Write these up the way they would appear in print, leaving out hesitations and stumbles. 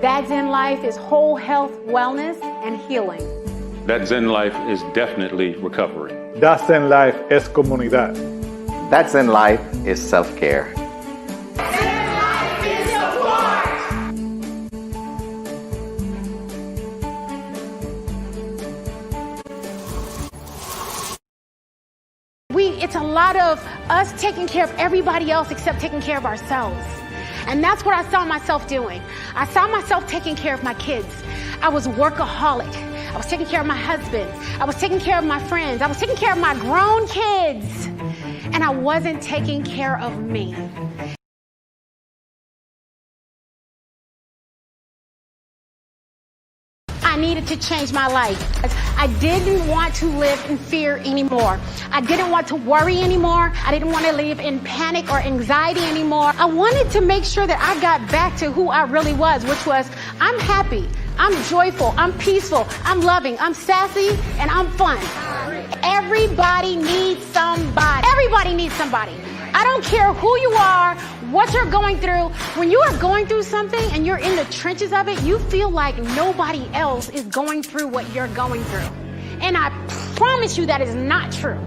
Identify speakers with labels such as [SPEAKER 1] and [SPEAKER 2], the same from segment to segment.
[SPEAKER 1] That Zen life is whole health, wellness, and healing.
[SPEAKER 2] That Zen life is definitely recovery.
[SPEAKER 3] That Zen life es comunidad.
[SPEAKER 4] That Zen life is self-care.
[SPEAKER 5] Zen life is support.
[SPEAKER 1] It's a lot of us taking care of everybody else except taking care of ourselves. And that's what I saw myself doing. I saw myself taking care of my kids. I was a workaholic. I was taking care of my husband. I was taking care of my friends. I was taking care of my grown kids. And I wasn't taking care of me. I needed to change my life. I didn't want to live in fear anymore. I didn't want to worry anymore. I didn't want to live in panic or anxiety anymore. I wanted to make sure that I got back to who I really was, which was I'm happy, I'm joyful, I'm peaceful, I'm loving, I'm sassy, and I'm fun. Everybody needs somebody. Everybody needs somebody. I don't care who you are, what you're going through. When you are going through something and you're in the trenches of it, you feel like nobody else is going through what you're going through. And I promise you that is not true.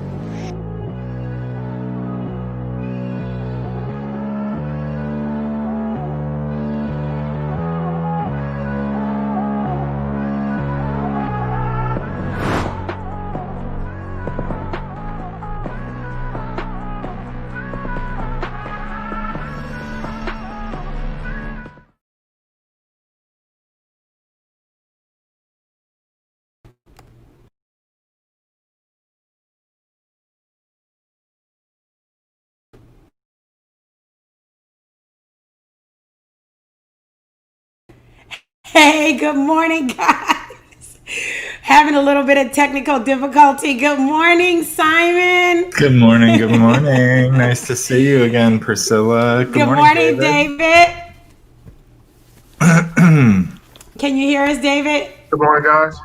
[SPEAKER 6] Hey, good morning, guys. Having a little bit of technical difficulty. Good morning, Simon.
[SPEAKER 7] Good morning. Good morning. Nice to see you again, PerCilla.
[SPEAKER 6] Good morning, David. Can you hear us, David?
[SPEAKER 8] Good morning, guys.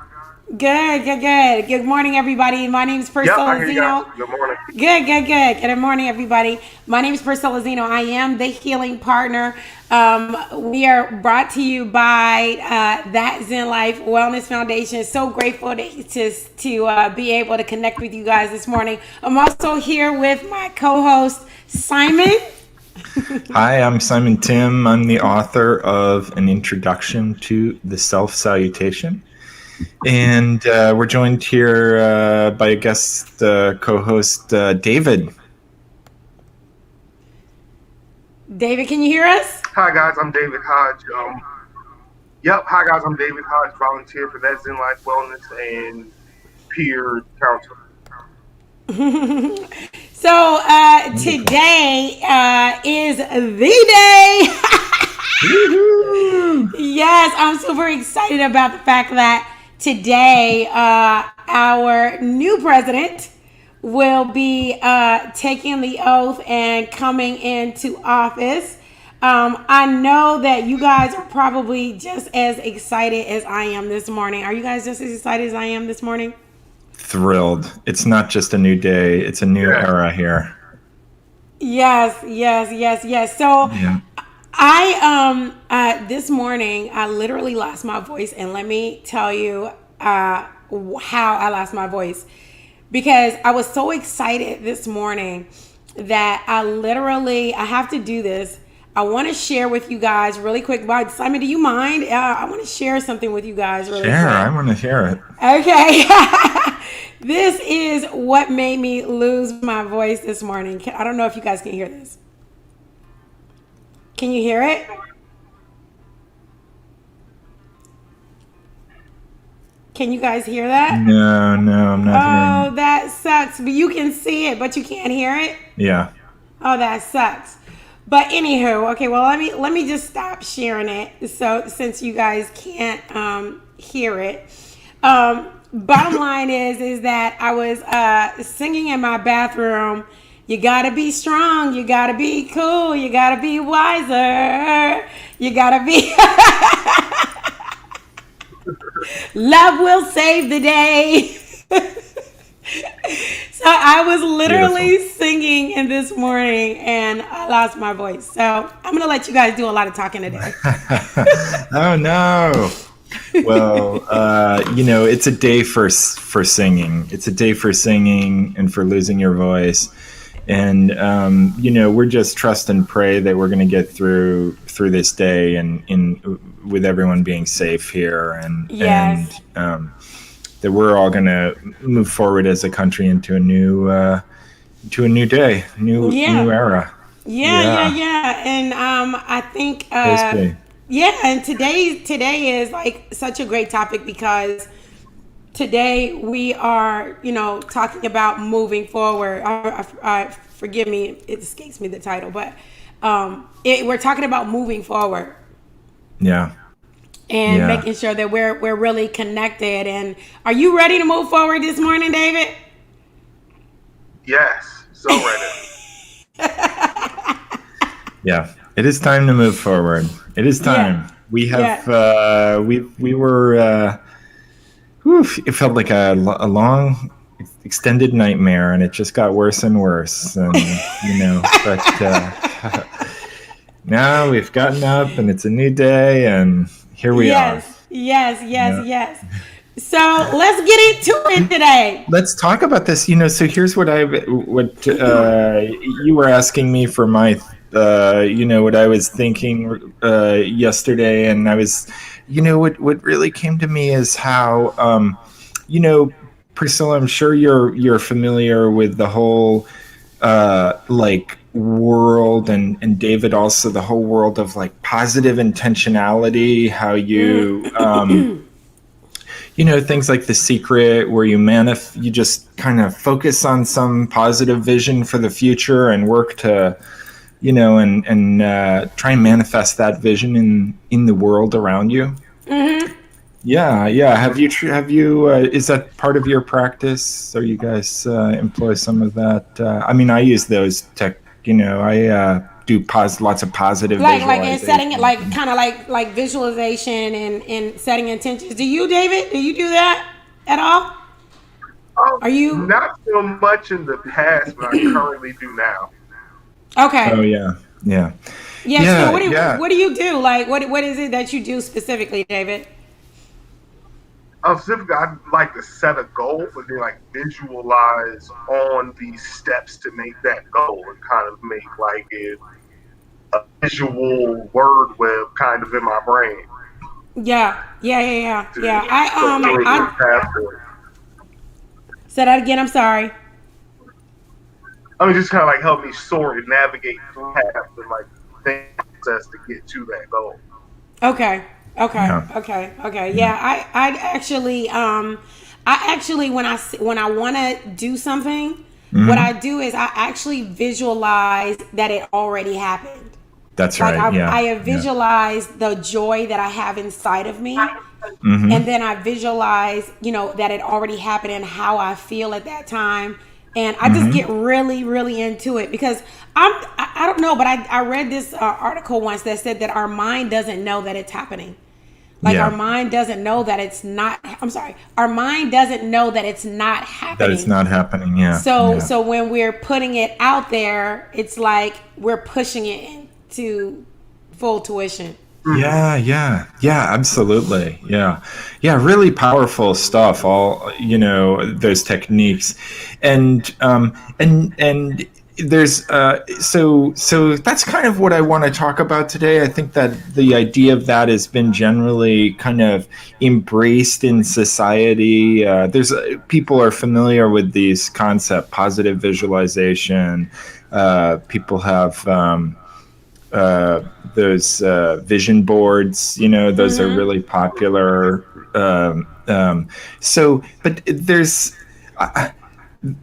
[SPEAKER 6] Good. Good morning, everybody. My name is PerCilla Zeno.
[SPEAKER 8] Good morning.
[SPEAKER 6] Good morning, everybody. My name is PerCilla Zeno. I am the Healing Partner. We are brought to you by That Zen Life Wellness Foundation. So grateful to be able to connect with you guys this morning. I'm also here with my co-host, Simon.
[SPEAKER 7] Hi, I'm Simon Timm. I'm the author of An Introduction to the Self-Salutation. And we're joined here by a guest co-host, David.
[SPEAKER 6] David, can you hear us?
[SPEAKER 8] Hi, guys. I'm David Hodge. Hi, guys. I'm David Hodge, volunteer for That Zen Life Wellness and peer counselor.
[SPEAKER 6] So today is the day. Yes, I'm super excited about the fact that today our new president will be taking the oath and coming into office. I know that you guys are probably just as excited as I am this morning. Are you guys just as excited as I am this morning?
[SPEAKER 7] Thrilled. It's not just a new day, it's a new era here.
[SPEAKER 6] Yes. So
[SPEAKER 7] yeah.
[SPEAKER 6] I this morning I literally lost my voice, and let me tell you how I lost my voice, because I was so excited this morning that I have to do this. I want to share with you guys really quick. Simon, do you mind? I want to share something with you guys really quick.
[SPEAKER 7] I want to hear it.
[SPEAKER 6] Okay. This is what made me lose my voice this morning. I don't know if you guys can hear this. Can you hear it? Can you guys hear that?
[SPEAKER 7] No, I'm not hearing it.
[SPEAKER 6] Oh, that sucks. But you can see it, but you can't hear it?
[SPEAKER 7] Yeah.
[SPEAKER 6] Oh, that sucks. But anywho, okay, well, let me just stop sharing it. So since you guys can't hear it. Bottom line is that I was singing in my bathroom. You gotta be strong, you gotta be cool, you gotta be wiser, you gotta be love will save the day. So So I was literally singing in this morning and I lost my voice. So I'm going to let you guys do a lot of talking today.
[SPEAKER 7] Oh, no. Well, it's a day for singing. It's a day for singing and for losing your voice. And, we're just trust and pray that we're going to get through this day and with everyone being safe here and that we're all going to move forward as a country into a new day, new era.
[SPEAKER 6] Yeah. And I think and today is like such a great topic because today we are, talking about moving forward. Forgive me, it escapes me the title, but we're talking about moving forward.
[SPEAKER 7] Yeah.
[SPEAKER 6] And making sure that we're really connected. And are you ready to move forward this morning, David?
[SPEAKER 8] Yes, so ready.
[SPEAKER 7] Yeah, it is time to move forward. It is time. Yeah. We have we were it felt like a long extended nightmare, and it just got worse and worse. And but now we've gotten up, and it's a new day, and here we are.
[SPEAKER 6] Yes. So let's get into it today.
[SPEAKER 7] Let's talk about this. So here's what you were asking me for my, what I was thinking yesterday, and I was, what really came to me is how, PerCilla, I'm sure you're familiar with the whole, world and David also the whole world of like positive intentionality, how you things like The Secret where you just kind of focus on some positive vision for the future and work to and try and manifest that vision in the world around you. Yeah. Have you is that part of your practice, or you guys employ some of that? I use those tech. I do lots of positive visualization.
[SPEAKER 6] Like in setting it, like kind of like visualization and setting intentions. Do you, David? Do you do that at all? Are you
[SPEAKER 8] not so much in the past, but I currently do now.
[SPEAKER 6] Okay.
[SPEAKER 7] Oh yeah.
[SPEAKER 6] So what do you do? Like what is it that you do specifically, David?
[SPEAKER 8] Specifically, I'd like to set a goal, but then visualize on the steps to make that goal and kind of make a visual word web kind of in my brain.
[SPEAKER 6] Yeah. Say that again. I'm sorry.
[SPEAKER 8] Just kind of help me sort and navigate through paths and process to get to that goal.
[SPEAKER 6] Okay. Yeah, I actually when I want to do something, what I do is I actually visualize that it already happened.
[SPEAKER 7] That's right.
[SPEAKER 6] I visualize the joy that I have inside of me, and then I visualize, that it already happened and how I feel at that time. And I just get really, really into it because I don't know, but I read this article once that said that our mind doesn't know that it's happening. Our mind doesn't know that it's not. I'm sorry. Our mind doesn't know that it's not happening.
[SPEAKER 7] That it's not happening. Yeah.
[SPEAKER 6] So when we're putting it out there, it's like we're pushing it into full tuition.
[SPEAKER 7] Yeah, absolutely. Yeah, really powerful stuff. All those techniques, and there's so that's kind of what I want to talk about today. I think that the idea of that has been generally kind of embraced in society. There's people are familiar with these concepts, positive visualization. People have those vision boards, those are really popular. But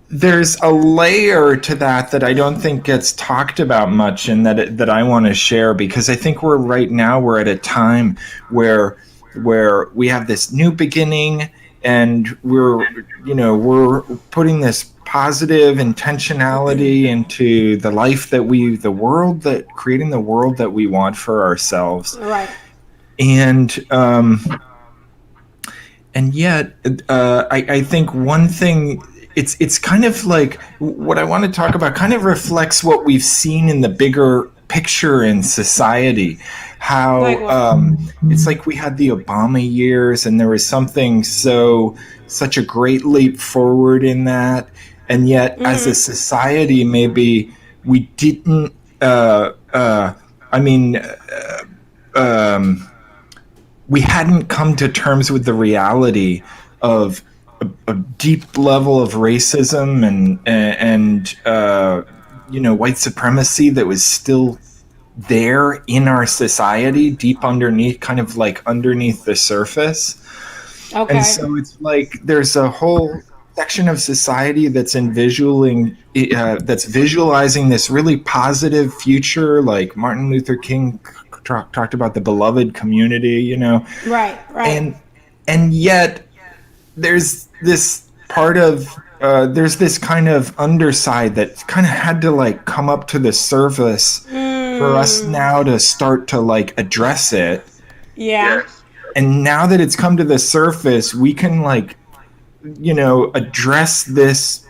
[SPEAKER 7] there's a layer to that I don't think gets talked about much, and that I want to share, because I think we're at a time where we have this new beginning, and we're putting this positive intentionality into the life creating the world that we want for ourselves.
[SPEAKER 6] Right.
[SPEAKER 7] And yet, I think one thing it's kind of like what I want to talk about kind of reflects what we've seen in the bigger picture in society. How it's like we had the Obama years, and there was such a great leap forward in that, and yet as a society, maybe we didn't. We hadn't come to terms with the reality of a deep level of racism and white supremacy that was still there in our society, deep underneath, kind of like underneath the surface.
[SPEAKER 6] Okay.
[SPEAKER 7] And so it's like there's a whole section of society that's visualizing this really positive future, like Martin Luther King talked about the beloved community,
[SPEAKER 6] Right.
[SPEAKER 7] And yet there's this part of there's this kind of underside that kind of had to like come up to the surface for us now to start to like address it.
[SPEAKER 6] Yeah.
[SPEAKER 7] And now that it's come to the surface, we can like, address this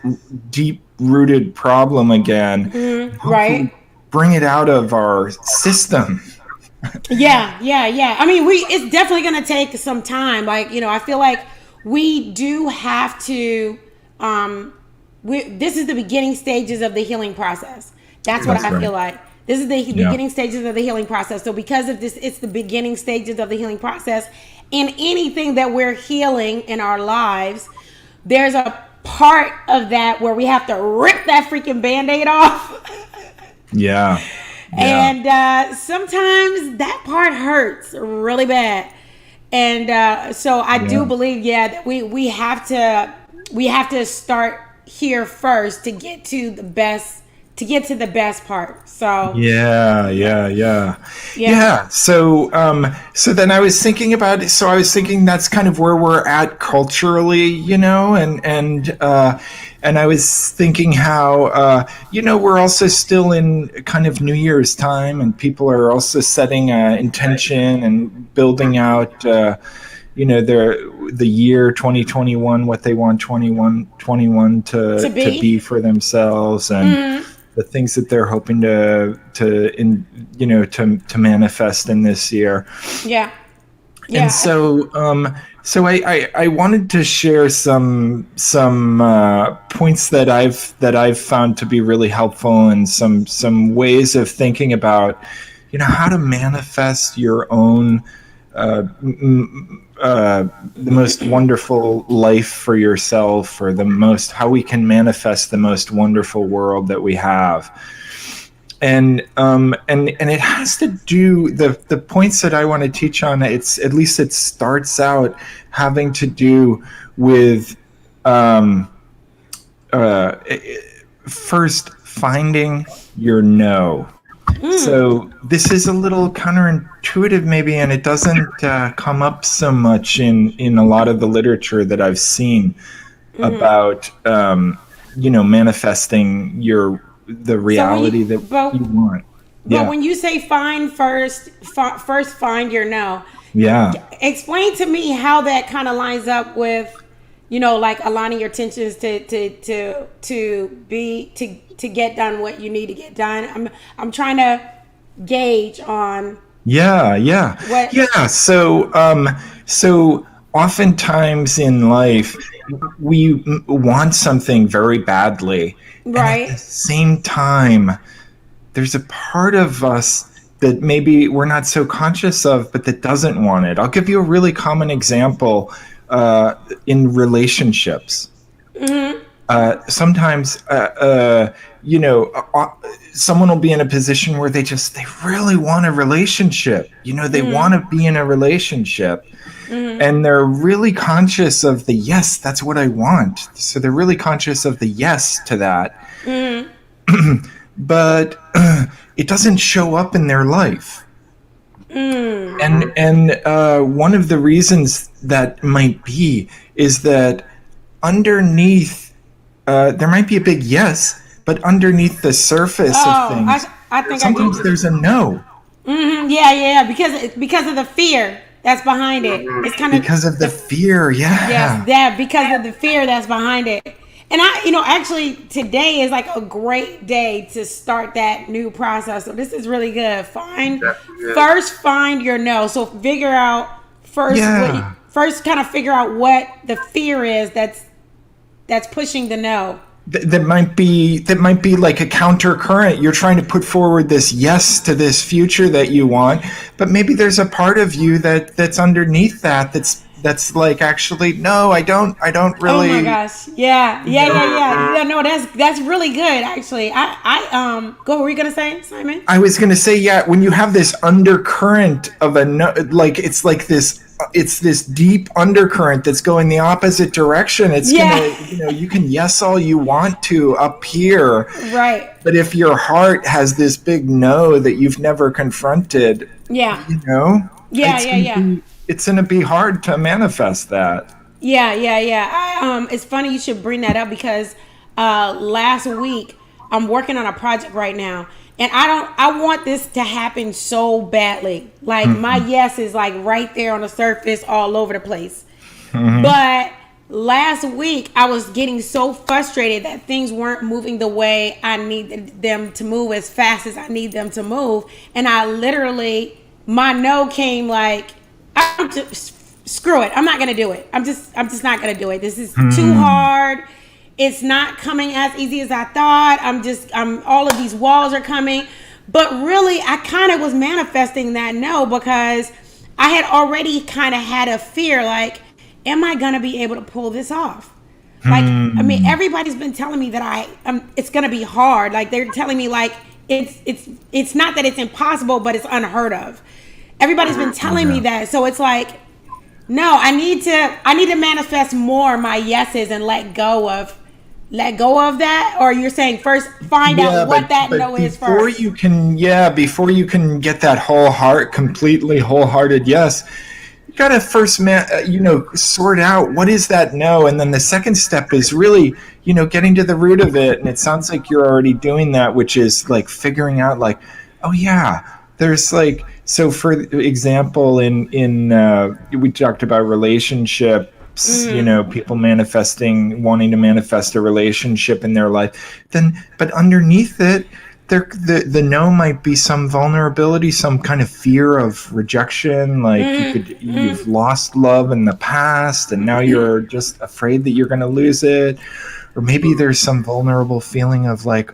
[SPEAKER 7] deep rooted problem again.
[SPEAKER 6] Right.
[SPEAKER 7] Bring it out of our system.
[SPEAKER 6] Yeah. I mean, it's definitely going to take some time. Like, I feel like we do have to, this is the beginning stages of the healing process. That's what I feel like. This is the beginning stages of the healing process. So because of this, it's the beginning stages of the healing process. In anything that we're healing in our lives, there's a part of that where we have to rip that freaking Band-Aid off. Yeah. And sometimes that part hurts really bad. And so I do believe, that we have to start here first to get to the best part. So yeah. So then I was thinking about it. So I was thinking that's kind of where we're at culturally, and I was thinking how we're also still in kind of New Year's time, and people are also setting intention and building out the year 2021, what they want 2021 to be for themselves, and the things that they're hoping to manifest in this year. Yeah. And so I wanted to share some points that I've found to be really helpful, and some ways of thinking about how to manifest your own the most wonderful life for yourself, or how we can manifest the most wonderful world that we have. And it has to do the points that I want to teach on. It starts out having to do with first finding your no. So this is a little counterintuitive maybe, and it doesn't come up so much in a lot of the literature that I've seen about manifesting the reality that you want. But when you say first find your no.
[SPEAKER 7] Yeah.
[SPEAKER 6] Explain to me how that kind of lines up with, like aligning your intentions to get done what you need to get done. I'm trying to gauge on.
[SPEAKER 7] Yeah. So oftentimes in life, we want something very badly.
[SPEAKER 6] Right.
[SPEAKER 7] And at the same time, there's a part of us that maybe we're not so conscious of, but that doesn't want it. I'll give you a really common example in relationships. Sometimes, someone will be in a position where they really want a relationship. They want to be in a relationship. And they're really conscious of the yes, that's what I want. So they're really conscious of the yes to that. But it doesn't show up in their life. And one of the reasons that might be is that underneath, there might be a big yes, but underneath the surface of things,
[SPEAKER 6] I think
[SPEAKER 7] sometimes there's a no.
[SPEAKER 6] Yeah, because of the fear that's behind it. It's kind of
[SPEAKER 7] because of the fear,
[SPEAKER 6] Yes, because of the fear that's behind it. And actually today is like a great day to start that new process. So this is really good. Find your no. So figure out first kind of figure out what the fear is that's pushing the no.
[SPEAKER 7] That might be like a counter current. You're trying to put forward this yes to this future that you want, but maybe there's a part of you that's underneath that's like, actually, no, I don't really.
[SPEAKER 6] Oh my gosh. Yeah. No, that's really good, actually. What were you gonna say, Simon?
[SPEAKER 7] I was gonna say, yeah, when you have this undercurrent of a no, like it's like this. It's this deep undercurrent that's going the opposite direction. It's gonna, you can yes all you want to up here,
[SPEAKER 6] right?
[SPEAKER 7] But if your heart has this big no that you've never confronted, it's gonna be hard to manifest that.
[SPEAKER 6] Yeah. It's funny you should bring that up because last week I'm working on a project right now. And I want this to happen so badly. Like my yes is like right there on the surface all over the place. But last week I was getting so frustrated that things weren't moving the way I needed them to move, as fast as I need them to move. And I literally, my no came like, I'm just, screw it. I'm not going to do it. I'm just not going to do it. This is too hard. It's not coming as easy as I thought. I'm all of these walls are coming. But really, I kind of was manifesting that no, because I had already kind of had a fear, like, am I going to be able to pull this off? Like, I mean, everybody's been telling me that it's going to be hard. Like, they're telling me like, it's not that it's impossible, but it's unheard of. Everybody's been telling me that. So it's like, no, I need to manifest more my yeses and let go of that. Or you're saying first find out what that no is first.
[SPEAKER 7] Before you can get that completely wholehearted yes, you got to first sort out what is that no, and then the second step is really getting to the root of it. And it sounds like you're already doing that, which is like figuring out like, oh yeah, there's like, so for example, in we talked about relationships, people wanting to manifest a relationship in their life. But underneath it, the no might be some vulnerability, some kind of fear of rejection. Like you've lost love in the past, and now you're just afraid that you're going to lose it. Or maybe there's some vulnerable feeling of like,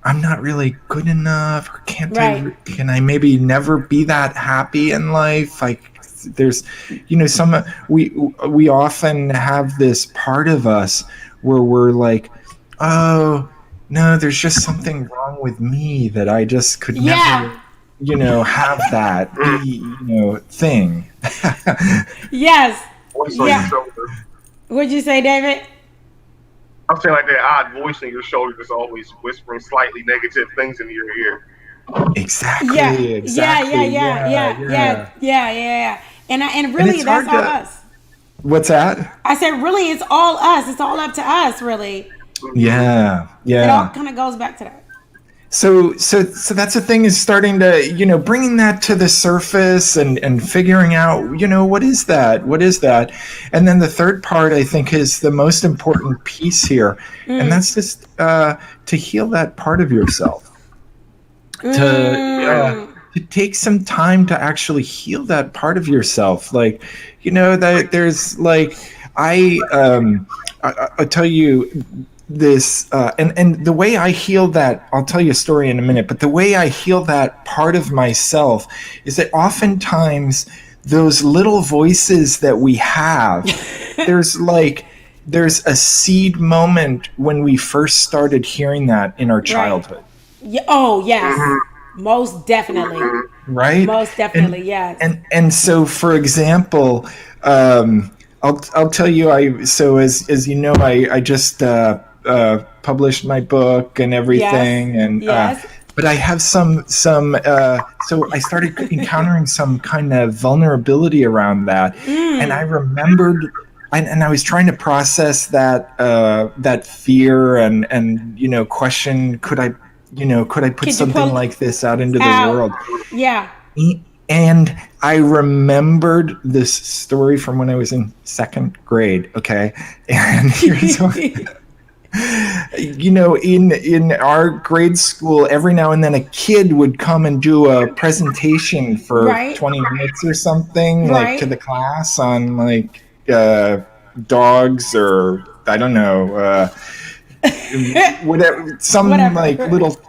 [SPEAKER 7] I'm not really good enough, or can I maybe never be that happy in life? Like there's, we often have this part of us where we're like, oh no, there's just something wrong with me that I just could never, have that thing.
[SPEAKER 6] Yes. What'd you say, David?
[SPEAKER 8] I'm saying like that odd voice in your shoulder that's always whispering slightly negative things into your ear.
[SPEAKER 7] Exactly.
[SPEAKER 6] Yeah. And really, that's all us.
[SPEAKER 7] What's that?
[SPEAKER 6] I said, really, it's all us. It's all up to us, really.
[SPEAKER 7] Yeah.
[SPEAKER 6] It all kind of goes back to that.
[SPEAKER 7] So that's the thing, is starting to, bringing that to the surface and figuring out, what is that? And then the third part, I think, is the most important piece here. And that's just to heal that part of yourself. To take some time to actually heal that part of yourself. Like, that there's like, I'll tell you this, and the way I heal that, I'll tell you a story in a minute, but the way I heal that part of myself is that oftentimes those little voices that we have, there's a seed moment when we first started hearing that in our childhood.
[SPEAKER 6] Yeah. Oh, yes. Most definitely.
[SPEAKER 7] Right?
[SPEAKER 6] Most definitely, yes.
[SPEAKER 7] And so, for example, I'll tell you, as you know, I just published my book and everything, and but I have some so I started encountering some kind of vulnerability around that, and I remembered, and I was trying to process that fear and could I put something like this out into the world?
[SPEAKER 6] Yeah.
[SPEAKER 7] And I remembered this story from when I was in second grade. Okay. And here's what, in our grade school, every now and then a kid would come and do a presentation for
[SPEAKER 6] Right.
[SPEAKER 7] 20 minutes or something,
[SPEAKER 6] Right.
[SPEAKER 7] like to the class on like dogs or I don't know, whatever, like little,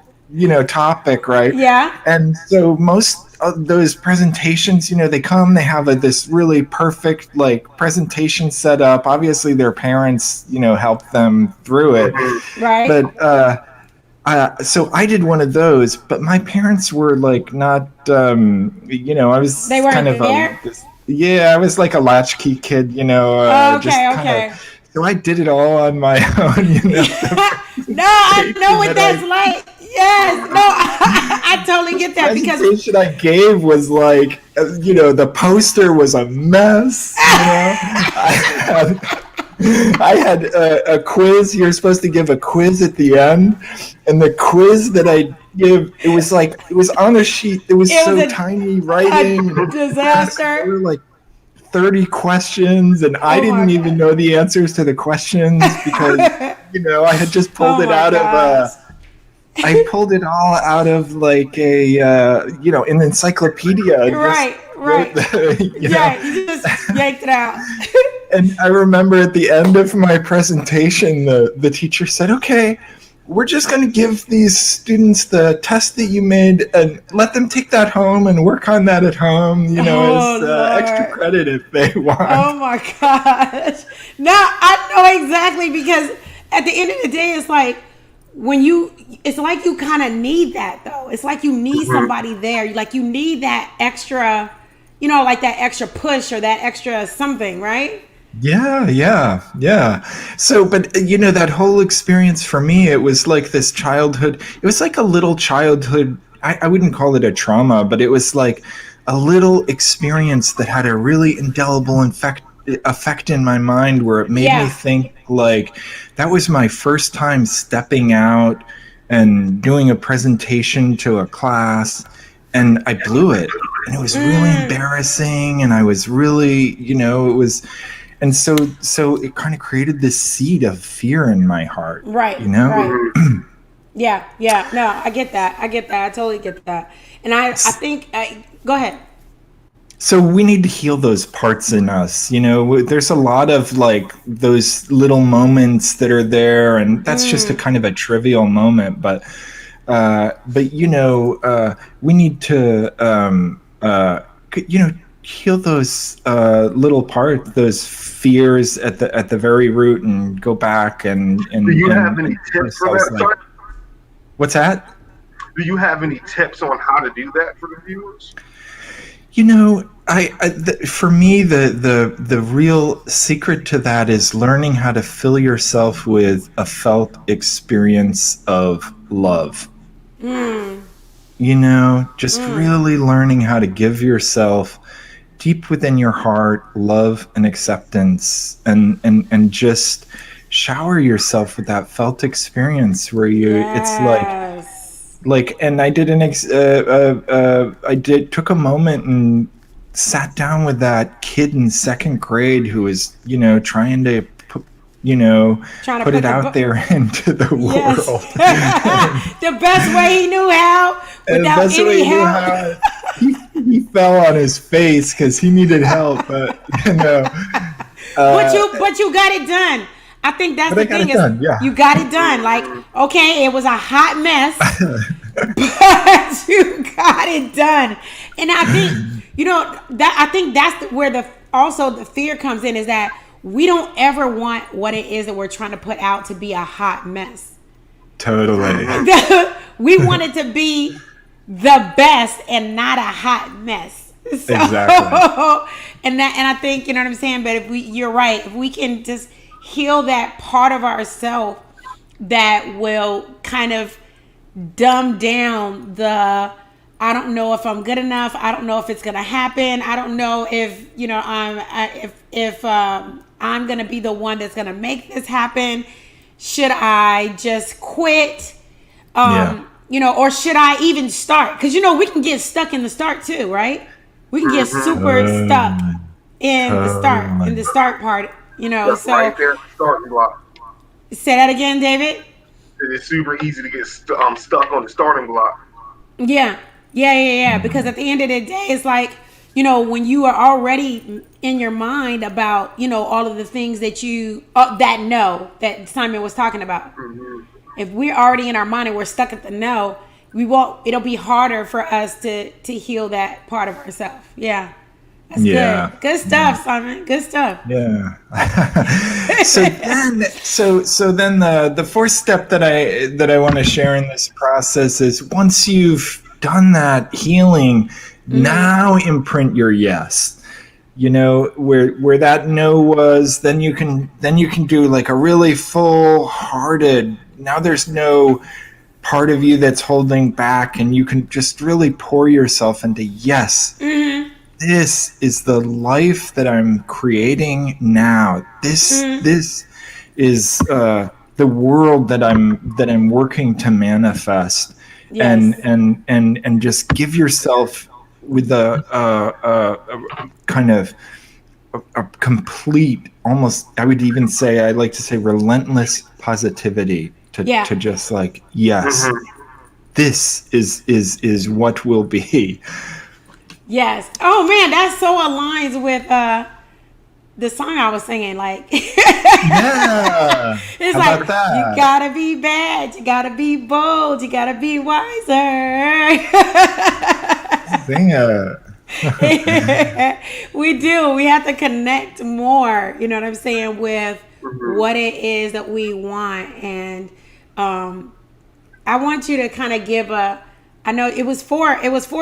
[SPEAKER 7] topic, right?
[SPEAKER 6] Yeah.
[SPEAKER 7] And so most of those presentations, they come, they have this really perfect like presentation set up. Obviously their parents, help them through it.
[SPEAKER 6] Right.
[SPEAKER 7] But so I did one of those, but my parents were like not, I was
[SPEAKER 6] They weren't
[SPEAKER 7] kind of
[SPEAKER 6] there?
[SPEAKER 7] I was like a latchkey kid,
[SPEAKER 6] Okay.
[SPEAKER 7] So I did it all on my own,
[SPEAKER 6] No, I know what that's like. Yes. No, I totally get that because
[SPEAKER 7] presentation I gave was like, the poster was a mess. I had a quiz. You're supposed to give a quiz at the end, and the quiz that I give, it was on a sheet. It was tiny writing.
[SPEAKER 6] A disaster.
[SPEAKER 7] There were like 30 questions, and I didn't even know the answers to the questions because I had just pulled it out of I pulled it all out of like an encyclopedia.
[SPEAKER 6] Right. Yeah, you just yanked it out.
[SPEAKER 7] And I remember at the end of my presentation, the teacher said, "Okay, we're just going to give these students the test that you made and let them take that home and work on that at home, as extra credit if they want."
[SPEAKER 6] Oh my gosh. Now I know exactly, because at the end of the day, it's like it's like you kind of need that though. It's like you need somebody there. Like you need that extra, like that extra push or that extra something, right?
[SPEAKER 7] Yeah. So, but that whole experience for me, it was like this childhood. It was like a little childhood. I wouldn't call it a trauma, but it was like a little experience that had a really indelible effect in my mind, where it made me think like that was my first time stepping out and doing a presentation to a class, and I blew it, and it was really embarrassing, and I was really, it was. And so it kind of created this seed of fear in my heart.
[SPEAKER 6] Right.
[SPEAKER 7] Right.
[SPEAKER 6] Yeah. No, I get that. I totally get that. And I think, go ahead.
[SPEAKER 7] So we need to heal those parts in us. There's a lot of like those little moments that are there, and that's just a kind of a trivial moment. But we need to, heal those little parts, those fears at the very root, and go back and
[SPEAKER 8] do you have any tips for that?
[SPEAKER 7] Like, what's that?
[SPEAKER 8] Do you have any tips on how to do that for the viewers?
[SPEAKER 7] For me, the real secret to that is learning how to fill yourself with a felt experience of love. Really learning how to give yourself deep within your heart love and acceptance, and just shower yourself with that felt experience where it's like and I did took a moment and sat down with that kid in second grade who was trying to put it out there into the world.
[SPEAKER 6] The best way he knew how, without any help.
[SPEAKER 7] He fell on his face because he needed help, but
[SPEAKER 6] but you got it done. I think that's the thing you got it done. Like, okay, it was a hot mess, but you got it done. And I think I think that's where the fear comes in, is that we don't ever want what it is that we're trying to put out to be a hot mess.
[SPEAKER 7] Totally.
[SPEAKER 6] We want it to be the best and not a hot mess. So,
[SPEAKER 7] exactly.
[SPEAKER 6] And I think, you know what I'm saying? But you're right. If we can just heal that part of ourselves that will kind of dumb down I don't know if I'm good enough. I don't know if it's going to happen. I don't know if, I'm going to be the one that's going to make this happen. Should I just quit? Or should I even start? Because, we can get stuck in the start too, right? we can get super stuck in the start part,
[SPEAKER 8] That's
[SPEAKER 6] so
[SPEAKER 8] right there, starting block.
[SPEAKER 6] say that again, David.
[SPEAKER 8] It's super easy to get stuck on the starting block.
[SPEAKER 6] Yeah. Because at the end of the day, it's like, when you are already in your mind about, all of the things that you, that Simon was talking about.
[SPEAKER 8] Mm-hmm.
[SPEAKER 6] If we're already in our mind and we're stuck at the no, it'll be harder for us to heal that part of ourselves. Yeah. That's good. Good stuff, Simon. Good stuff.
[SPEAKER 7] Yeah. So then the fourth step that I want to share in this process is, once you've done that healing, now imprint your yes. Where that no was, then you can do like a really full-hearted, now there's no part of you that's holding back, and you can just really pour yourself into yes. This is the life that I'm creating now. This is the world that I'm working to manifest.
[SPEAKER 6] Yes.
[SPEAKER 7] And just give yourself with a kind of a complete, almost, I would even say, I like to say, relentless positivity to just like, yes, this is what will be.
[SPEAKER 6] Yes. Oh man, that so aligns with the song I was singing. Like,
[SPEAKER 7] Yeah.
[SPEAKER 6] it's
[SPEAKER 7] How
[SPEAKER 6] like,
[SPEAKER 7] about that?
[SPEAKER 6] you gotta be bad, you gotta be bold, you gotta be wiser.
[SPEAKER 7] Sing it.
[SPEAKER 6] We do. We have to connect more. You know what I'm saying, with what it is that we want. And I want you to kind of give I know it was four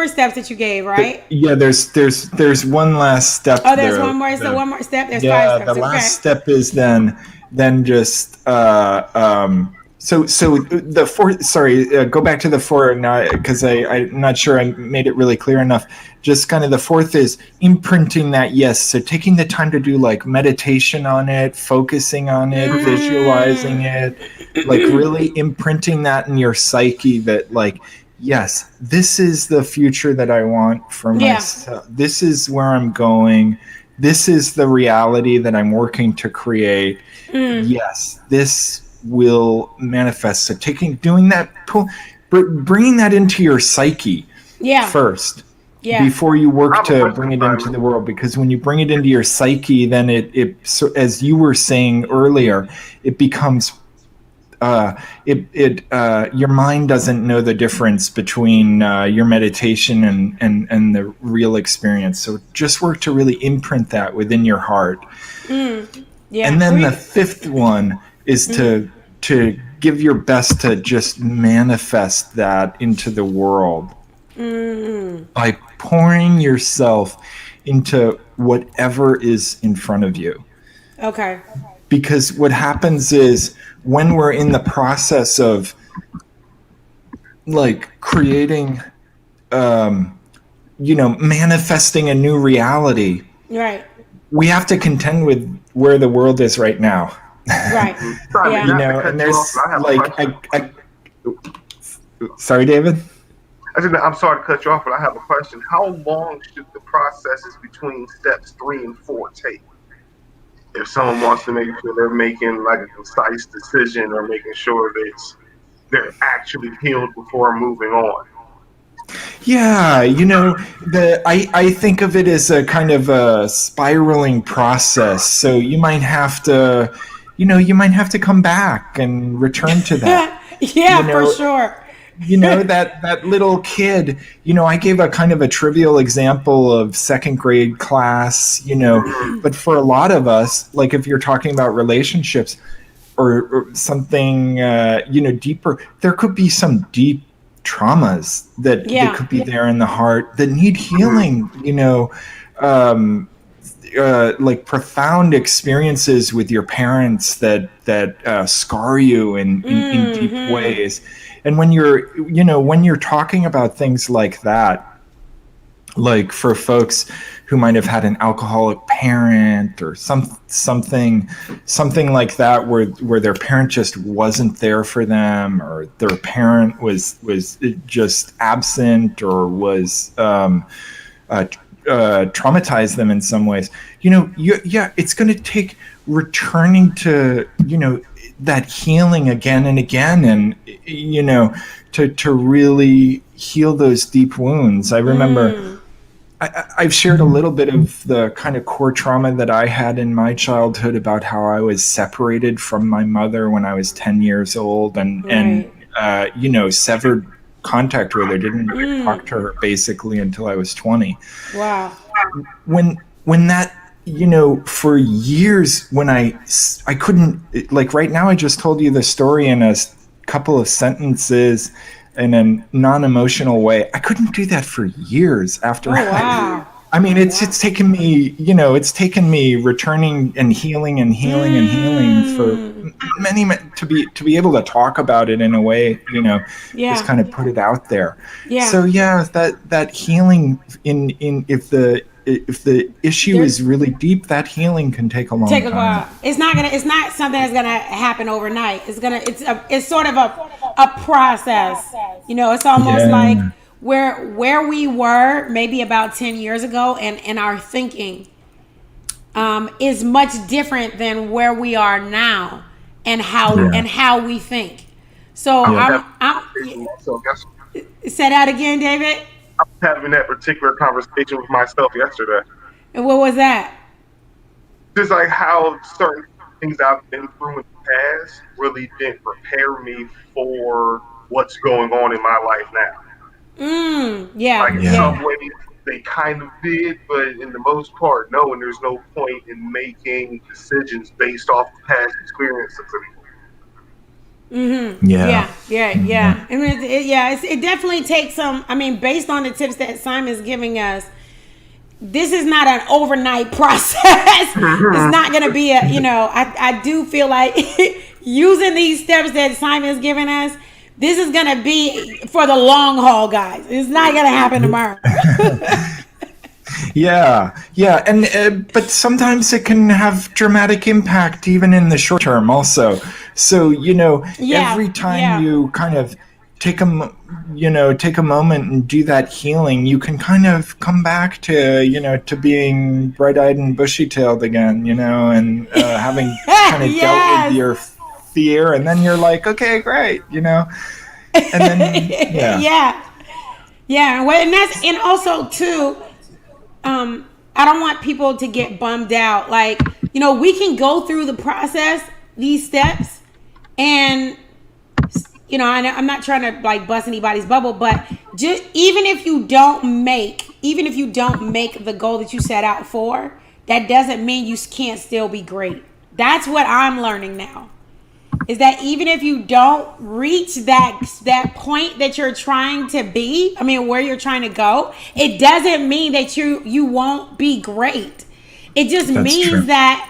[SPEAKER 6] steps that you gave, right?
[SPEAKER 7] Yeah, there's one last step.
[SPEAKER 6] Oh, there's one more step. There's 5 steps.
[SPEAKER 7] The last step is then just so the fourth. Sorry, go back to the four now, because I'm not sure I made it really clear enough. Just kind of the fourth is imprinting that yes. So taking the time to do like meditation on it, focusing on it, visualizing it, like really imprinting that in your psyche, that like, yes, this is the future that I want for myself. This is where I'm going. This is the reality that I'm working to create. Yes, this will manifest. So doing that, bringing that into your psyche first. Yeah. Before you work to bring it into the world, because when you bring it into your psyche, then it so, as you were saying earlier, it becomes your mind doesn't know the difference between your meditation and the real experience. So just work to really imprint that within your heart. Yeah. And then the fifth one is to give your best to just manifest that into the world by pouring yourself into whatever is in front of you.
[SPEAKER 6] Okay.
[SPEAKER 7] Because what happens is, when we're in the process of like creating, manifesting a new reality,
[SPEAKER 6] right,
[SPEAKER 7] we have to contend with where the world is right now.
[SPEAKER 6] Right.
[SPEAKER 7] Yeah. And there's like, sorry, David.
[SPEAKER 8] I'm sorry to cut you off, but I have a question. How long should the processes between steps 3 and 4 take? If someone wants to make sure they're making like a concise decision, or making sure that they're actually healed before moving on.
[SPEAKER 7] Yeah, I think of it as a kind of a spiraling process. So you might have to, come back and return to that.
[SPEAKER 6] For sure.
[SPEAKER 7] That little kid, I gave a kind of a trivial example of second grade class, but for a lot of us, like if you're talking about relationships or something, deeper, there could be some deep traumas that could be there in the heart that need healing, like profound experiences with your parents that scar you in deep ways. And when you're talking about things like that, like for folks who might have had an alcoholic parent or something like that, where their parent just wasn't there for them, or their parent was just absent, or was traumatize them in some ways. It's going to take returning to that healing again and again, and to really heal those deep wounds. I remember I've shared a little bit of the kind of core trauma that I had in my childhood about how I was separated from my mother when I was 10 years old, and severed contact with her, didn't talk to her basically until I was 20.
[SPEAKER 6] Wow.
[SPEAKER 7] When that, for years, when I couldn't, like right now, I just told you the story in a couple of sentences in a non-emotional way. I couldn't do that for years after.
[SPEAKER 6] Wow.
[SPEAKER 7] I mean, it's taken me, it's taken me returning and healing for many to be able to talk about it in a way, just kind of put it out there.
[SPEAKER 6] Yeah.
[SPEAKER 7] So that healing if the issue is really deep, that healing can take a long time.
[SPEAKER 6] While. It's not something that's gonna happen overnight. It's sort of a process. It's almost like where we were maybe about 10 years ago, and our thinking is much different than where we are now, and how we think. So say that again, David.
[SPEAKER 8] I was having that particular conversation with myself yesterday.
[SPEAKER 6] And what was that?
[SPEAKER 8] Just like how certain things I've been through in the past really didn't prepare me for what's going on in my life now. Like in some ways they kind of did, but in the most part, no. And there's no point in making decisions based off the past experiences anymore.
[SPEAKER 6] Yeah. I mean, it definitely takes some. I mean, based on the tips that Simon's giving us, this is not an overnight process. It's not going to be I do feel like using these steps that Simon's giving us, this is going to be for the long haul, guys. It's not going to happen tomorrow.
[SPEAKER 7] And but sometimes it can have dramatic impact even in the short term also. So every time you kind of take a moment and do that healing, you can kind of come back to being bright-eyed and bushy-tailed again, and having kind of dealt with your fear, and then you're like, okay, great, and then
[SPEAKER 6] and also too, I don't want people to get bummed out. Like, we can go through the process, these steps, and I'm not trying to like bust anybody's bubble, but just even if you don't make the goal that you set out for, that doesn't mean you can't still be great. That's what I'm learning now. Is that even if you don't reach that point that you're trying to be, where you're trying to go, it doesn't mean that you won't be great. It just means that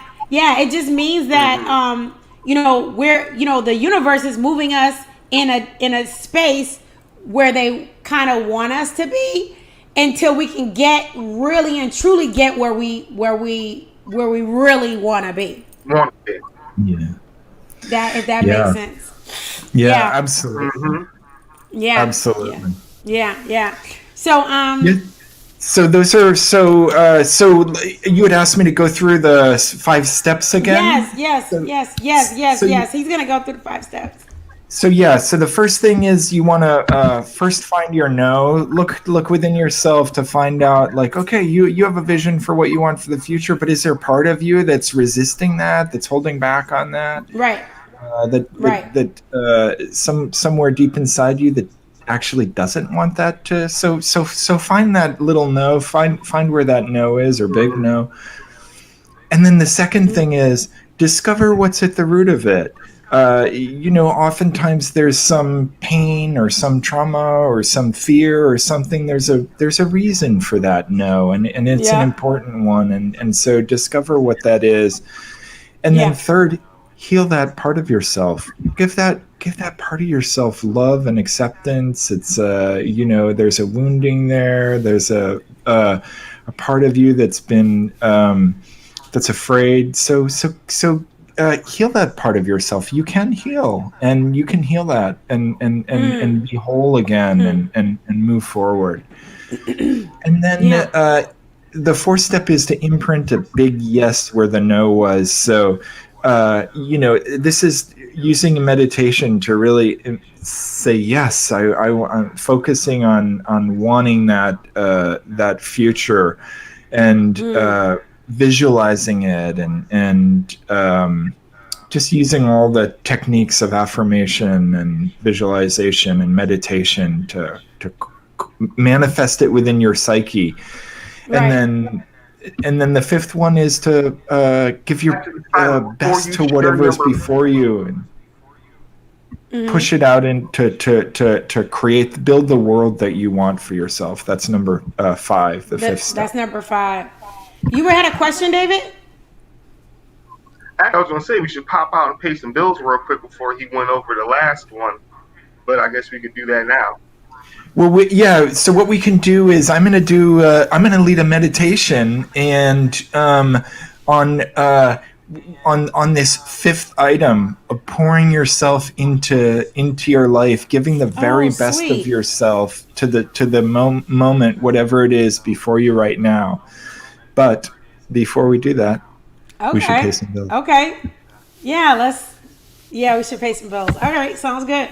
[SPEAKER 6] where the universe is moving us in a space where they kind of want us to be, until we can get really and truly get where we really want to be. If that makes sense.
[SPEAKER 7] Yeah, absolutely.
[SPEAKER 6] Yeah,
[SPEAKER 7] absolutely.
[SPEAKER 6] Yeah. So
[SPEAKER 7] So those are so you had asked me to go through the 5 steps again?
[SPEAKER 6] Yes. He's gonna go through the 5 steps.
[SPEAKER 7] So the first thing is you want to first find your no. Look within yourself to find out, like, okay, you have a vision for what you want for the future, but is there part of you that's resisting that, that's holding back on that?
[SPEAKER 6] Right.
[SPEAKER 7] Somewhere deep inside you that actually doesn't want that to. So find that little no. Find where that no is, or big no. And then the second thing is discover what's at the root of it. Oftentimes there's some pain or some trauma or some fear or something. There's a reason for that no, and it's an important one. And so discover what that is. And then third, heal that part of yourself. Give that part of yourself love and acceptance. It's there's a wounding there. There's a part of you that's been that's afraid. So heal that part of yourself. You can heal, and you can heal that and be whole again and move forward. And then the fourth step is to imprint a big yes where the no was. So, this is using a meditation to really say yes. I'm focusing on wanting that future, and visualizing it, and just using all the techniques of affirmation and visualization and meditation to manifest it within your psyche.
[SPEAKER 6] Right.
[SPEAKER 7] And then the fifth one is to give your best to whatever's before you, and push it out into to build the world that you want for yourself. That's number 5, the fifth step.
[SPEAKER 6] That's number 5. You had a question, David?
[SPEAKER 8] I was going to say we should pop out and pay some bills real quick before he went over the last one, but I guess we could do that now.
[SPEAKER 7] Well, so what we can do is I'm going to lead a meditation, and on this fifth item of pouring yourself into your life, giving the very best of yourself to the moment, whatever it is before you right now. But before we do that, we should pay some bills.
[SPEAKER 6] Okay. Yeah, we should pay some bills. All right, sounds good.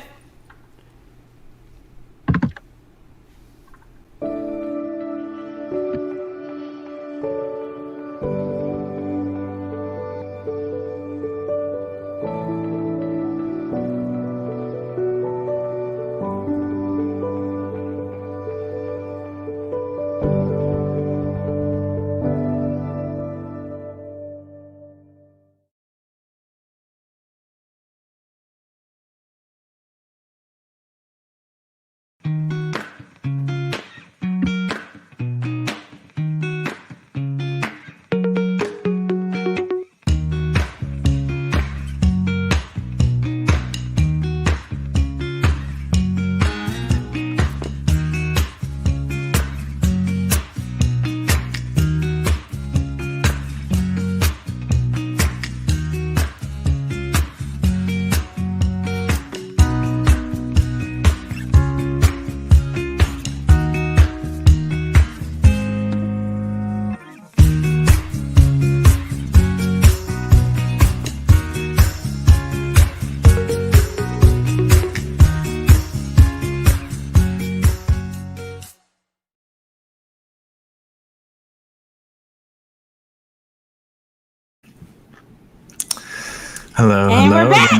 [SPEAKER 7] Hello.
[SPEAKER 6] We're back.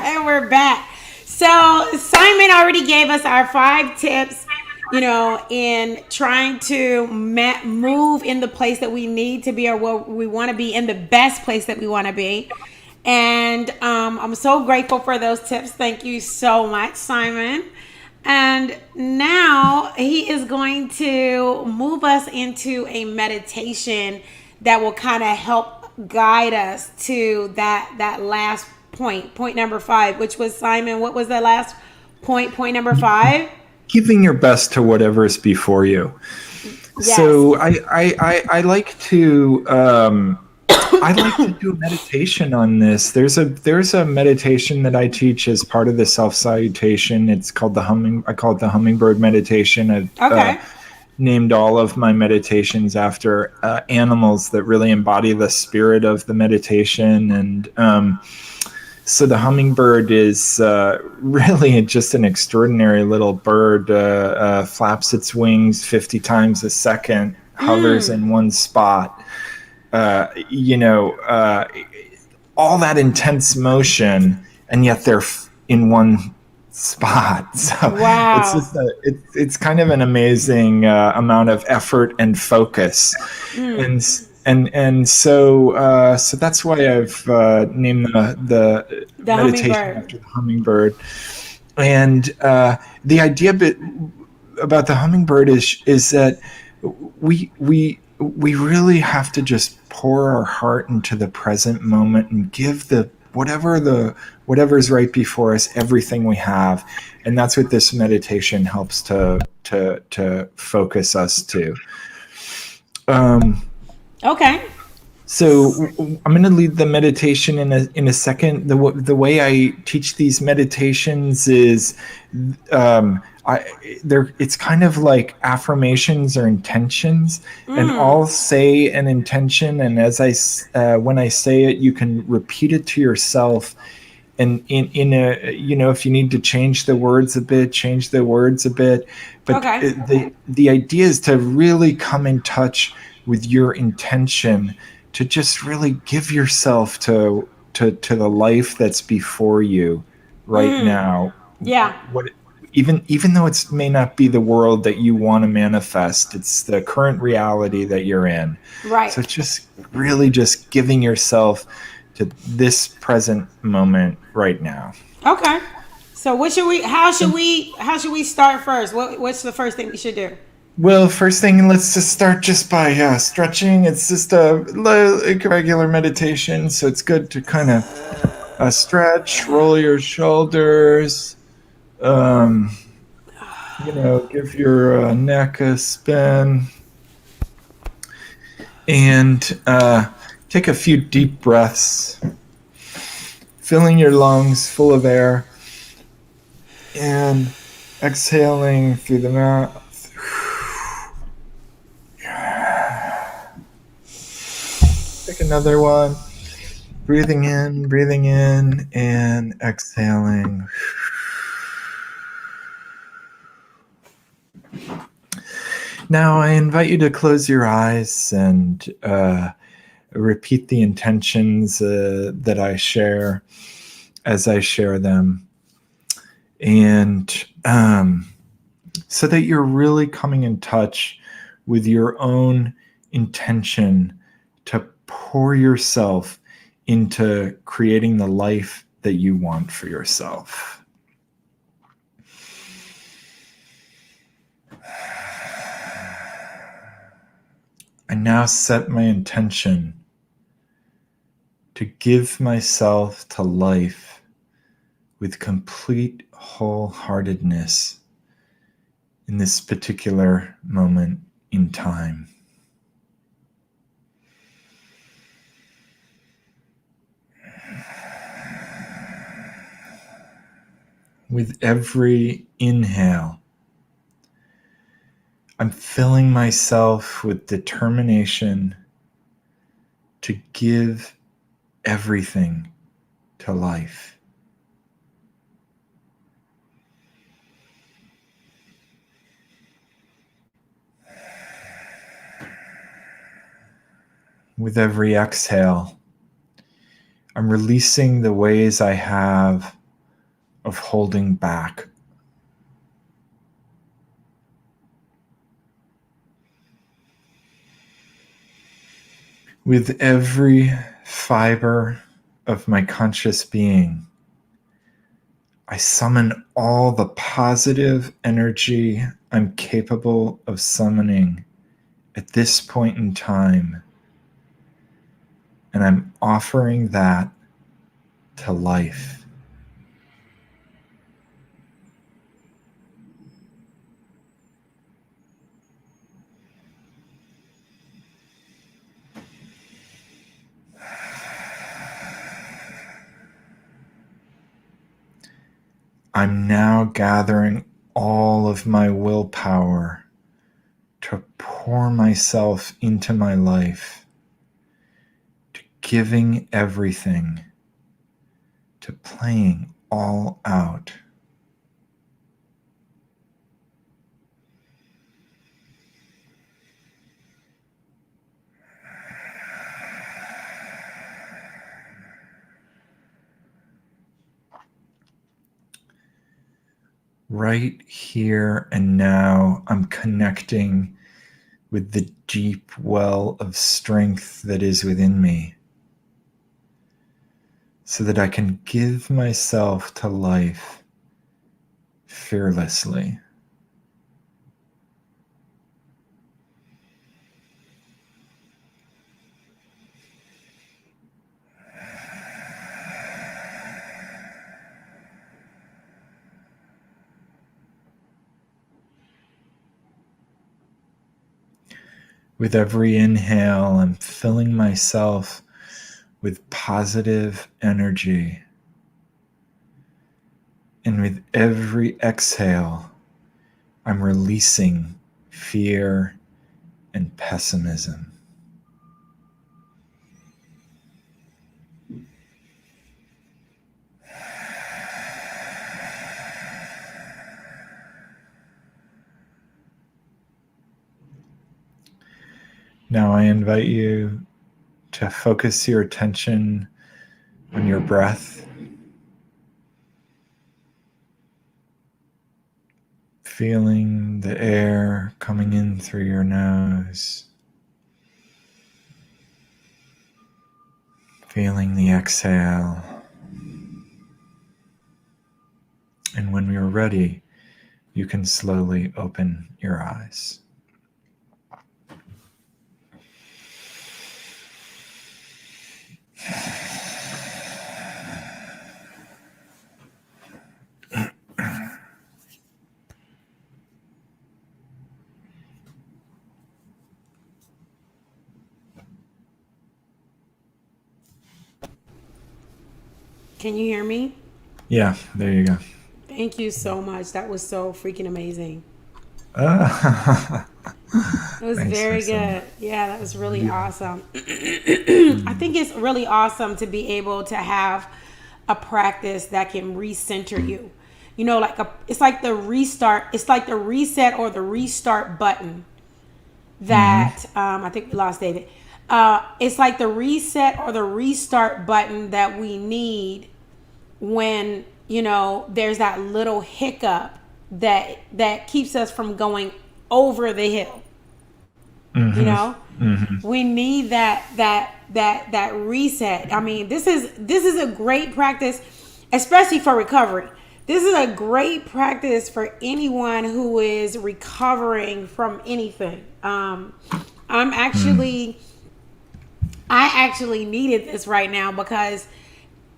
[SPEAKER 6] And we're back. So Simon already gave us our 5 tips, in trying to move in the place that we need to be, or where we want to be, in the best place that we want to be. And I'm so grateful for those tips. Thank you so much, Simon. And now he is going to move us into a meditation that will kind of help guide us to that last point number 5, which was, Simon, what was the last point number 5?
[SPEAKER 7] Giving your best to whatever is before you. Yes. So I like to do a meditation on this. There's a meditation that I teach as part of the self-salutation. It's called I call it the hummingbird meditation. I've named all of my meditations after animals that really embody the spirit of the meditation. And so the hummingbird is really just an extraordinary little bird, flaps its wings 50 times a second, hovers in one spot. All that intense motion, and yet they're in one spot. So
[SPEAKER 6] wow.
[SPEAKER 7] It's kind of an amazing amount of effort and focus. And so that's why I've named the meditation after the hummingbird. And the idea about the hummingbird is that we really have to just pour our heart into the present moment and give whatever's right before us everything we have. And that's what this meditation helps to focus us to.
[SPEAKER 6] Okay.
[SPEAKER 7] So I'm going to lead the meditation in a second. The way I teach these meditations is it's kind of like affirmations or intentions, and I'll say an intention, and when I say it, you can repeat it to yourself. And in a, if you need to change the words a bit, change the words a bit. But the idea is to really come in touch with your intention, to just really give yourself to the life that's before you right now.
[SPEAKER 6] Yeah.
[SPEAKER 7] Even though it may not be the world that you want to manifest, it's the current reality that you're in.
[SPEAKER 6] Right.
[SPEAKER 7] So just really just giving yourself to this present moment right now.
[SPEAKER 6] Okay. So how should we start first? What's the first thing we should do?
[SPEAKER 7] Well, first thing, let's just start just by stretching. It's just a regular meditation, so it's good to kind of stretch, roll your shoulders, give your neck a spin, and take a few deep breaths, filling your lungs full of air, and exhaling through the mouth. Take another one. Breathing in, and exhaling. Now I invite you to close your eyes and repeat the intentions that I share as I share them. And so that you're really coming in touch with your own intention to pour yourself into creating the life that you want for yourself. I now set my intention to give myself to life with complete wholeheartedness in this particular moment in time. With every inhale, I'm filling myself with determination to give everything to life. With every exhale, I'm releasing the ways I have of holding back. With every fiber of my conscious being, I summon all the positive energy I'm capable of summoning at this point in time, and I'm offering that to life. I'm now gathering all of my willpower to pour myself into my life, to giving everything, to playing all out. Right here and now, I'm connecting with the deep well of strength that is within me, so that I can give myself to life fearlessly. With every inhale, I'm filling myself with positive energy. And with every exhale, I'm releasing fear and pessimism. Now I invite you to focus your attention on your breath. Feeling the air coming in through your nose. Feeling the exhale. And when you're ready, you can slowly open your eyes.
[SPEAKER 6] Can you hear me?
[SPEAKER 7] Yeah, there you go.
[SPEAKER 6] Thank you so much. That was so freaking amazing.
[SPEAKER 7] It
[SPEAKER 6] was very good. Yeah, that was really awesome. I think it's really awesome to be able to have a practice that can recenter you. You know, it's like the restart. It's like the reset or the restart button that I think we lost David. It's like the reset or the restart button that we need when, you know, there's that little hiccup that keeps us from going over the hill. You know, we need that reset. I mean, this is a great practice, especially for recovery. This is a great practice for anyone who is recovering from anything. I actually needed this right now because,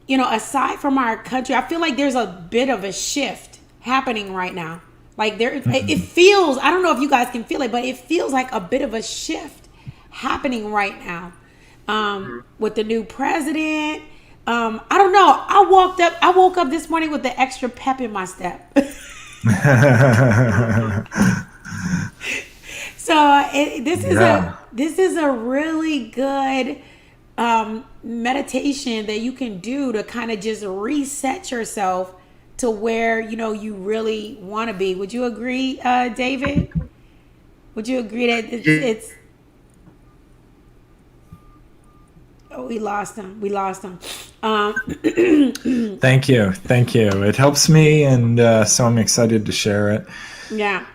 [SPEAKER 6] you know, aside from our country, I feel like there's a bit of a shift happening right now. Like it feels, I don't know if you guys can feel it, but it feels like a bit of a shift happening right now with the new president. I don't know. I woke up this morning with the extra pep in my step. So this is a really good meditation that you can do to kind of just reset yourself to where, you know, you really want to be. Would you agree, David? Would you agree that it's Oh, we lost him.
[SPEAKER 7] Thank you. It helps me, and so I'm excited to share it.
[SPEAKER 6] Yeah.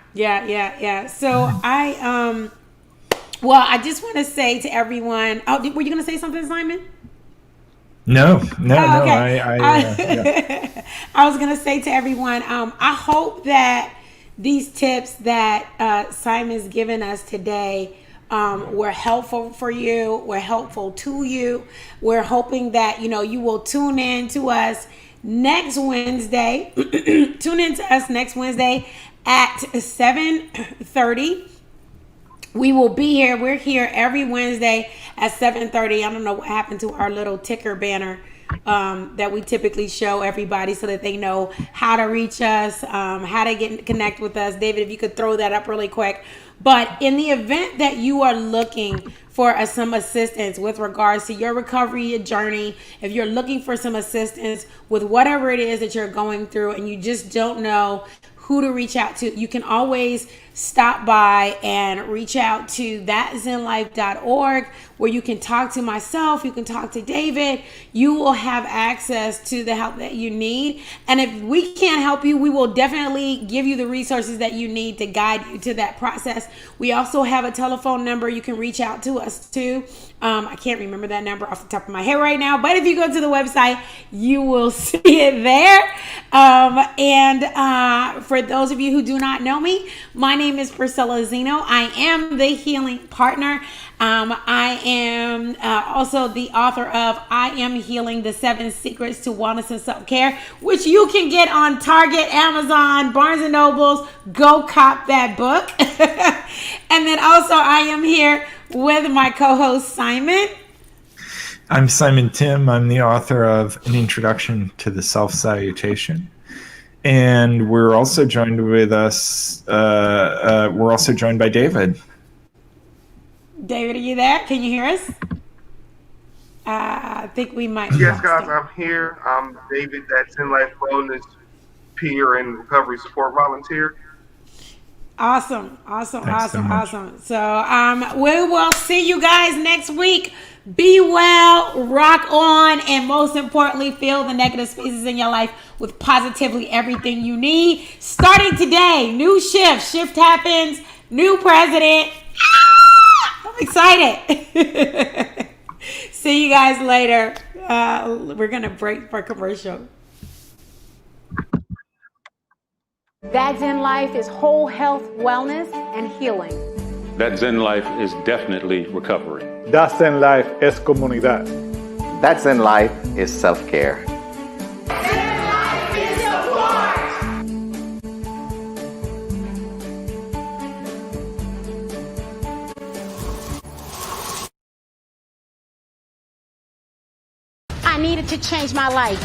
[SPEAKER 6] So I just want to say to everyone. Oh, were you going to say something, Simon?
[SPEAKER 7] No.
[SPEAKER 6] Okay.
[SPEAKER 7] Yeah.
[SPEAKER 6] I was going to say to everyone, I hope that these tips that Simon's given us today were helpful for you, were helpful to you. We're hoping that, you know, you will tune in to us next Wednesday. Tune in to us next Wednesday at 7:30. We will be here. We're here every Wednesday at 7:30. I don't know what happened to our little ticker banner that we typically show everybody so that they know how to reach us, how to connect with us. David, if you could throw that up really quick. But in the event that you are looking for some assistance with regards to your recovery journey, if you're looking for some assistance with whatever it is that you're going through and you just don't know who to reach out to, you can always stop by and reach out to thatzenlife.org, where you can talk to myself, you can talk to David. You will have access to the help that you need. And if we can't help you, we will definitely give you the resources that you need to guide you to that process. We also have a telephone number you can reach out to us to. I can't remember that number off the top of my head right now, but if you go to the website, you will see it there. And for those of you who do not know me, my name is PerCilla Zeno. I am the Healing Partner. I am also the author of I Am Healing, the 7 Secrets to Wellness and Self-Care, which you can get on Target, Amazon, Barnes & Nobles. Go cop that book. And then also I am here with my co-host, Simon.
[SPEAKER 7] I'm Simon Timm. I'm the author of An Introduction to the Self-Salutation. And we're also joined with us. We're also joined by David.
[SPEAKER 6] David, are you there? Can you hear us? I think we might.
[SPEAKER 8] Yes, guys, I'm here. I'm David, that's in Life Wellness peer and recovery support volunteer.
[SPEAKER 6] Awesome.
[SPEAKER 7] Thanks so much.
[SPEAKER 6] So we will see you guys next week. Be well, rock on, and most importantly, fill the negative spaces in your life with positively everything you need. Starting today, new shift happens, new president. I'm excited. See you guys later. We're going to break for commercial.
[SPEAKER 1] That Zen life is whole health, wellness, and healing.
[SPEAKER 2] That Zen life is definitely recovery.
[SPEAKER 3] That Zen life es comunidad.
[SPEAKER 4] That Zen life is self-care.
[SPEAKER 5] Zen life is support.
[SPEAKER 1] I needed to change my life.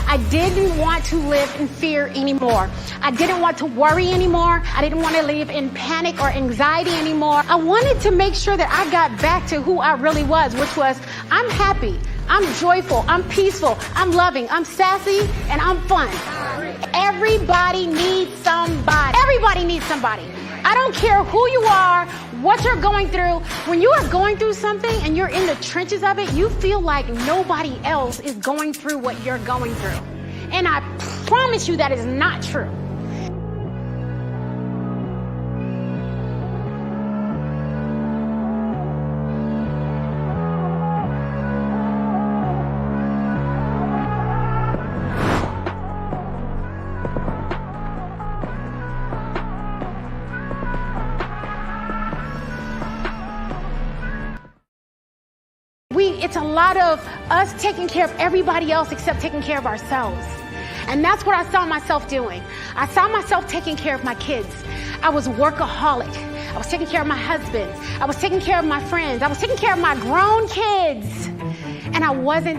[SPEAKER 1] I didn't want to live in fear anymore. I didn't want to worry anymore. I didn't want to live in panic or anxiety anymore. I wanted to make sure that I got back to who I really was, which was I'm happy, I'm joyful, I'm peaceful, I'm loving, I'm sassy, and I'm fun. Everybody needs somebody. Everybody needs somebody. I don't care who you are, what you're going through. When you are going through something and you're in the trenches of it, you feel like nobody else is going through what you're going through. And I promise you that is not true. It's a lot of us taking care of everybody else except taking care of ourselves. And that's what I saw myself doing. I saw myself taking care of my kids. I was workaholic. I was taking care of my husband. I was taking care of my friends. I was taking care of my grown kids. And I wasn't